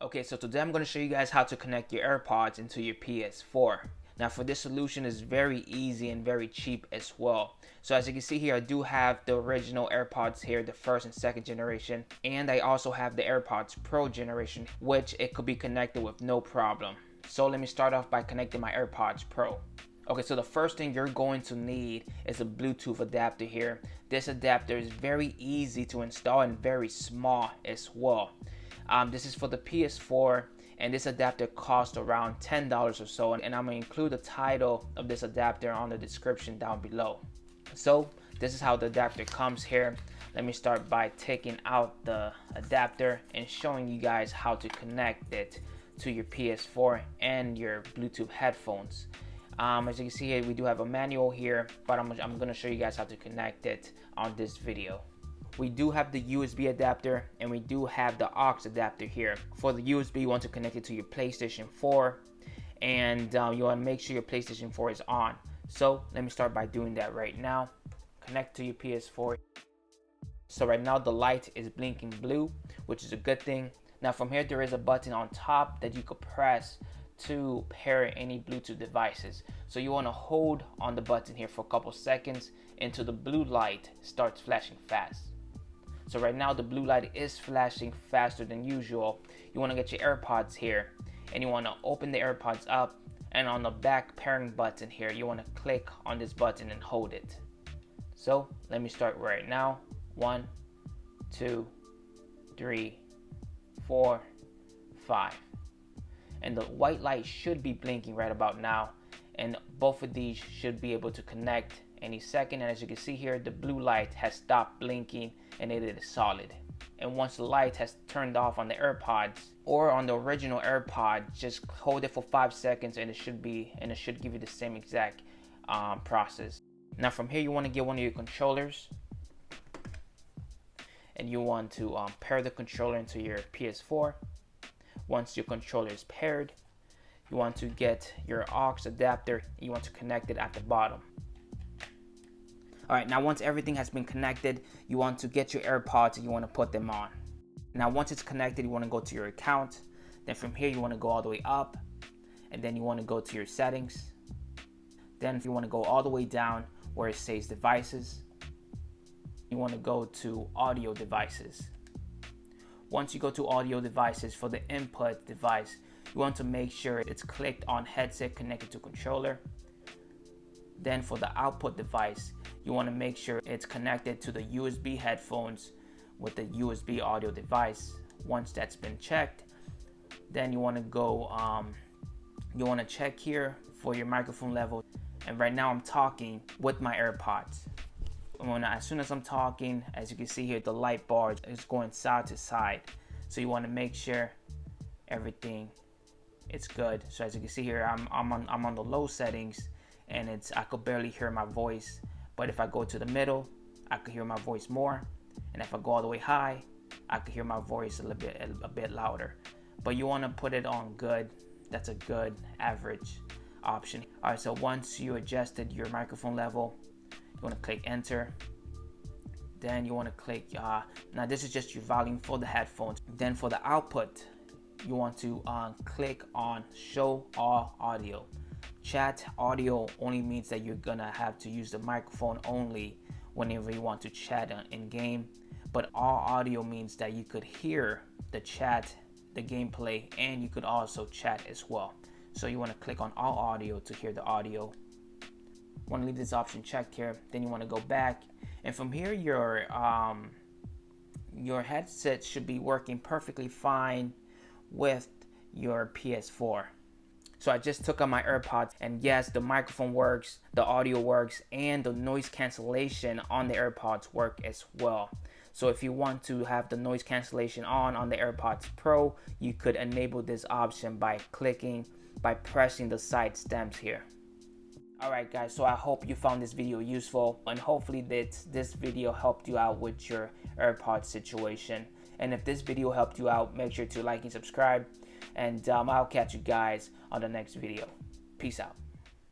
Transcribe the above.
Okay, so today I'm going to show you guys how to connect your AirPods into your PS4. Now for this solution is very easy and very cheap as well. So as you can see here, I do have the original AirPods here, the first and second generation, and I also have the AirPods Pro generation, which it could be connected with no problem. So let me start off by connecting my AirPods Pro. Okay, so the first thing you're going to need is a Bluetooth adapter here. This adapter is very easy to install and very small as well. This is for the PS4, and this adapter costs around $10 or so, and I'm going to include the title of this adapter on the description down below. So this is how the adapter comes here. Let me start by taking out the adapter and showing you guys how to connect it to your PS4 and your Bluetooth headphones. As you can see here, we do have a manual here, but I'm going to show you guys how to connect it on this video. We do have the USB adapter and we do have the aux adapter here. For the USB, you want to connect it to your PlayStation 4, and you want to make sure your PlayStation 4 is on. So let me start by doing that right now. Connect to your PS4. So right now the light is blinking blue, which is a good thing. Now from here, there is a button on top that you could press to pair any Bluetooth devices. So you want to hold on the button here for a couple seconds until the blue light starts flashing fast. So right now the blue light is flashing faster than usual. You want to get your AirPods here and you want to open the AirPods up, and on the back pairing button here, you want to click on this button and hold it. So let me start right now. 1, 2, 3, 4, 5. And the white light should be blinking right about now, and both of these should be able to connect any second. And as you can see here, the blue light has stopped blinking and it is solid. And once the light has turned off on the AirPods or on the original AirPod, just hold it for 5 seconds and it should give you the same exact process. Now from here, you want to get one of your controllers and you want to pair the controller into your PS4. Once your controller is paired, you want to get your aux adapter. You want to connect it at the bottom. Alright, now once everything has been connected, you want to get your AirPods and you want to put them on. Now once it's connected, you want to go to your account. Then from here, you want to go all the way up, and then you want to go to your settings. Then if you want to go all the way down where it says devices, you want to go to audio devices. Once you go to audio devices, for the input device, you want to make sure it's clicked on headset connected to controller. Then for the output device, you want to make sure it's connected to the USB headphones with the USB audio device. Once that's been checked, then you want to go, you want to check here for your microphone level. And right now I'm talking with my AirPods. As soon as I'm talking, as you can see here, the light bar is going side to side. So you want to make sure everything is good. So as you can see here, I'm on the low settings, and I could barely hear my voice. But if I go to the middle, I could hear my voice more. And if I go all the way high, I could hear my voice a bit louder. But you want to put it on good. That's a good average option. All right, so once you adjusted your microphone level, you want to click enter. Then you want to click, now this is just your volume for the headphones. Then for the output, you want to click on show all audio. Chat audio only means that you're gonna have to use the microphone only whenever you want to chat in game. But all audio means that you could hear the chat, the gameplay, and you could also chat as well. So you want to click on all audio to hear the audio. Want to leave this option checked here. Then you want to go back, and from here your headset should be working perfectly fine with your PS4. So I just took out my AirPods, and yes, the microphone works, the audio works, and the noise cancellation on the AirPods work as well. So if you want to have the noise cancellation on the AirPods Pro, you could enable this option by pressing the side stems here. Alright guys, so I hope you found this video useful, and hopefully this video helped you out with your AirPods situation. And if this video helped you out, make sure to like and subscribe, and I'll catch you guys on the next video. Peace out.